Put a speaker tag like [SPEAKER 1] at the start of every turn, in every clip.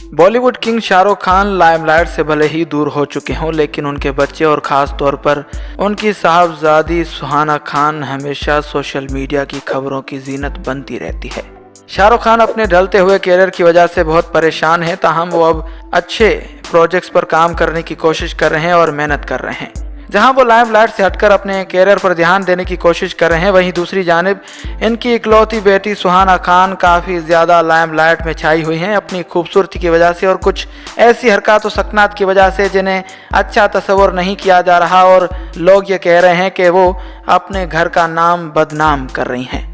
[SPEAKER 1] Bollywood king Shahrukh Khan limelight से भले ही दूर हो चुके हों, लेकिन उनके बच्चे और ख़ास तौर पर उनकी साहबजादी सुहाना खान हमेशा सोशल मीडिया की खबरों की जीनत बनती रहती है। शाहरुख खान अपने ढलते हुए कैरियर की वजह से बहुत परेशान हैं, ताहम वो अब अच्छे प्रोजेक्ट्स पर काम करने की कोशिश कर रहे हैं और मेहनत कर रहे हैं। जहां वो लाइमलाइट से हटकर अपने कैरियर पर ध्यान देने की कोशिश कर रहे हैं, वहीं दूसरी जानिब इनकी इकलौती बेटी सुहाना खान काफ़ी ज़्यादा लाइमलाइट में छाई हुई हैं अपनी खूबसूरती की वजह से और कुछ ऐसी हरकत व सकनात की वजह से जिन्हें अच्छा तस्वर नहीं किया जा रहा, और लोग ये कह रहे हैं कि वो अपने घर का नाम बदनाम कर रही हैं।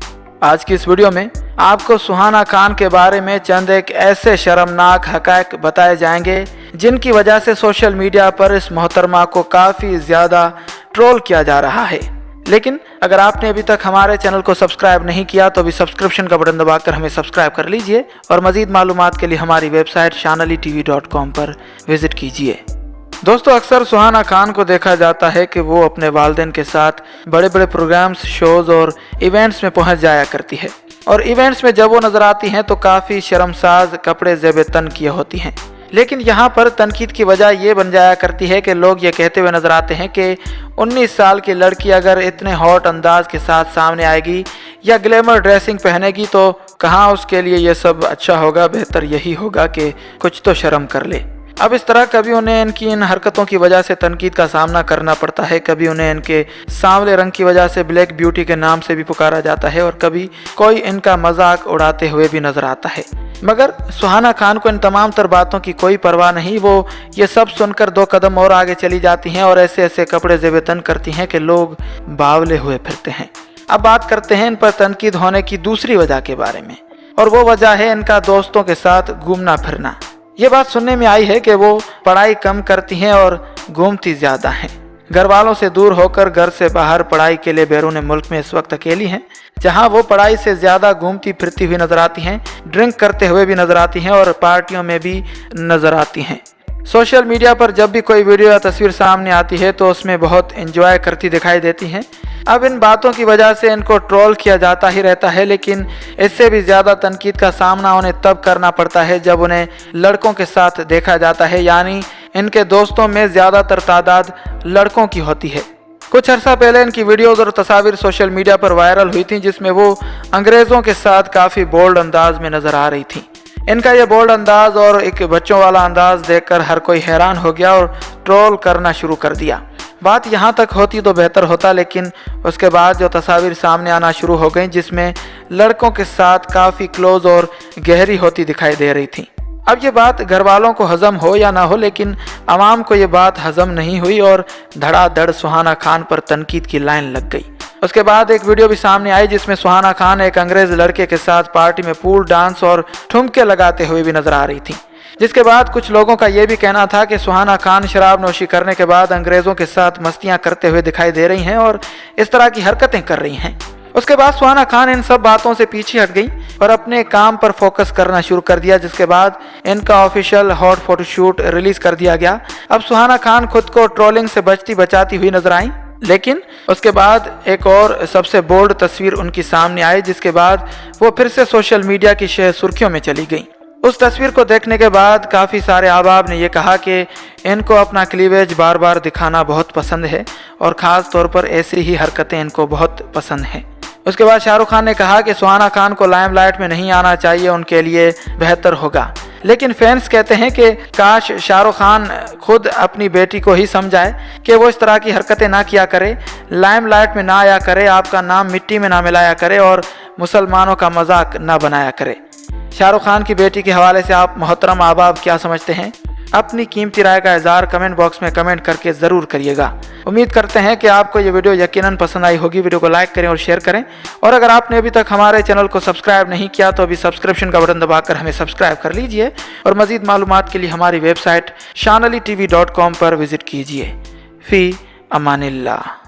[SPEAKER 1] आज की इस वीडियो में आपको सुहाना खान के बारे में चंद एक ऐसे शर्मनाक हक़ाइक़ बताए जाएंगे जिनकी वजह से सोशल मीडिया पर इस मोहतरमा को काफ़ी ज़्यादा ट्रोल किया जा रहा है। लेकिन अगर आपने अभी तक हमारे चैनल को सब्सक्राइब नहीं किया तो अभी सब्सक्रिप्शन का बटन दबाकर हमें सब्सक्राइब कर लीजिए और मज़ीद मालूमात के लिए हमारी वेबसाइट shanalitv.com पर विज़िट कीजिए। दोस्तों, अक्सर सुहाना खान को देखा जाता है कि वो अपने वालिदैन के साथ बड़े बड़े प्रोग्राम्स, शोज़ और इवेंट्स में पहुंच जाया करती है, और इवेंट्स में जब वो नज़र आती हैं तो काफ़ी शर्मसाज कपड़े ज़ेब तन किए होती हैं। लेकिन यहाँ पर तनकीद की वजह ये बन जाया करती है कि लोग ये कहते हुए नज़र आते हैं कि 19 साल की लड़की अगर इतने हॉट अंदाज के साथ सामने आएगी या ग्लैमर ड्रेसिंग पहनेगी तो कहाँ उसके लिए ये सब अच्छा होगा। बेहतर यही होगा कि कुछ तो शर्म कर ले। अब इस तरह कभी उन्हें इनकी इन हरकतों की वजह से तनकीद का सामना करना पड़ता है, कभी उन्हें इनके सांवले रंग की वजह से ब्लैक ब्यूटी के नाम से भी पुकारा जाता है, और कभी कोई इनका मजाक उड़ाते हुए भी नजर आता है। मगर सुहाना खान को इन तमाम तर बातों की कोई परवाह नहीं। वो ये सब सुनकर 2 कदम और आगे चली जाती हैं और ऐसे ऐसे कपड़े ज़ेब-ए-तन करती हैं कि लोग बावले हुए फिरते हैं। अब बात करते हैं इन पर तनकीद होने की दूसरी वजह के बारे में, और वो वजह है इनका दोस्तों के साथ घूमना फिरना। ये बात सुनने में आई है कि वो पढ़ाई कम करती हैं और घूमती ज़्यादा हैं। घर वालों से दूर होकर घर से बाहर पढ़ाई के लिए बैरून मुल्क में इस वक्त अकेली हैं, जहां वो पढ़ाई से ज़्यादा घूमती फिरती हुई नज़र आती हैं, ड्रिंक करते हुए भी नज़र आती हैं और पार्टियों में भी नज़र आती हैं। सोशल मीडिया पर जब भी कोई वीडियो या तस्वीर सामने आती है तो उसमें बहुत एंजॉय करती दिखाई देती हैं। अब इन बातों की वजह से इनको ट्रोल किया जाता ही रहता है, लेकिन इससे भी ज़्यादा तनकीद का सामना उन्हें तब करना पड़ता है जब उन्हें लड़कों के साथ देखा जाता है, यानी इनके दोस्तों में ज़्यादातर तादाद लड़कों की होती है। कुछ अर्सा पहले इनकी वीडियोज़ और तस्वीर सोशल मीडिया पर वायरल हुई थी, जिसमें वो अंग्रेज़ों के साथ काफ़ी बोल्ड अंदाज में नज़र आ रही थी। इनका ये बोल्ड अंदाज और एक बच्चों वाला अंदाज देखकर हर कोई हैरान हो गया और ट्रोल करना शुरू कर दिया। बात यहाँ तक होती तो बेहतर होता, लेकिन उसके बाद जो तस्वीर सामने आना शुरू हो गई जिसमें लड़कों के साथ काफ़ी क्लोज और गहरी होती दिखाई दे रही थी। अब ये बात घर वालों को हजम हो या ना हो, लेकिन आवाम को ये बात हजम नहीं हुई और धड़ाधड़ सुहाना खान पर तनकीद की लाइन लग गई। उसके बाद एक वीडियो भी सामने आई जिसमें सुहाना खान एक अंग्रेज लड़के के साथ पार्टी में पूल डांस और ठुमके लगाते हुए भी नजर आ रही थी, जिसके बाद कुछ लोगों का यह भी कहना था कि सुहाना खान शराब नोशी करने के बाद अंग्रेजों के साथ मस्तियां करते हुए दिखाई दे रही हैं और इस तरह की हरकतें कर रही हैं। उसके बाद सुहाना खान इन सब बातों से पीछे हट गई और अपने काम पर फोकस करना शुरू कर दिया, जिसके बाद इनका ऑफिशियल हॉट फोटोशूट रिलीज कर दिया गया। अब सुहाना खान खुद को ट्रोलिंग से बचती बचाती हुई नजर आई, लेकिन उसके बाद एक और सबसे बोल्ड तस्वीर उनकी सामने आई, जिसके बाद वो फिर से सोशल मीडिया की सुर्खियों में चली गई। उस तस्वीर को देखने के बाद काफ़ी सारे अहबाब ने यह कहा कि इनको अपना क्लीवेज बार बार दिखाना बहुत पसंद है और ख़ास तौर पर ऐसी ही हरकतें इनको बहुत पसंद हैं। उसके बाद शाहरुख खान ने कहा कि सुहाना खान को लाइमलाइट में नहीं आना चाहिए, उनके लिए बेहतर होगा। लेकिन फैंस कहते हैं कि काश शाहरुख खान खुद अपनी बेटी को ही समझाए कि वो इस तरह की हरकतें ना किया करे, लाइमलाइट में ना आया करे, आपका नाम मिट्टी में ना मिलाया करे और मुसलमानों का मजाक ना बनाया करे। शाहरुख खान की बेटी के हवाले से आप मोहतरम अहबाब क्या समझते हैं? अपनी कीमती राय का इज़हार कमेंट बॉक्स में कमेंट करके ज़रूर करिएगा। उम्मीद करते हैं कि आपको ये वीडियो यकीनन पसंद आई होगी। वीडियो को लाइक करें और शेयर करें, और अगर आपने अभी तक हमारे चैनल को सब्सक्राइब नहीं किया तो अभी सब्सक्रिप्शन का बटन दबाकर हमें सब्सक्राइब कर लीजिए और मज़ीद मालूमात के लिए हमारी वेबसाइट shanalitv.com पर विज़िट कीजिए। फ़ी अमानिल्लाह।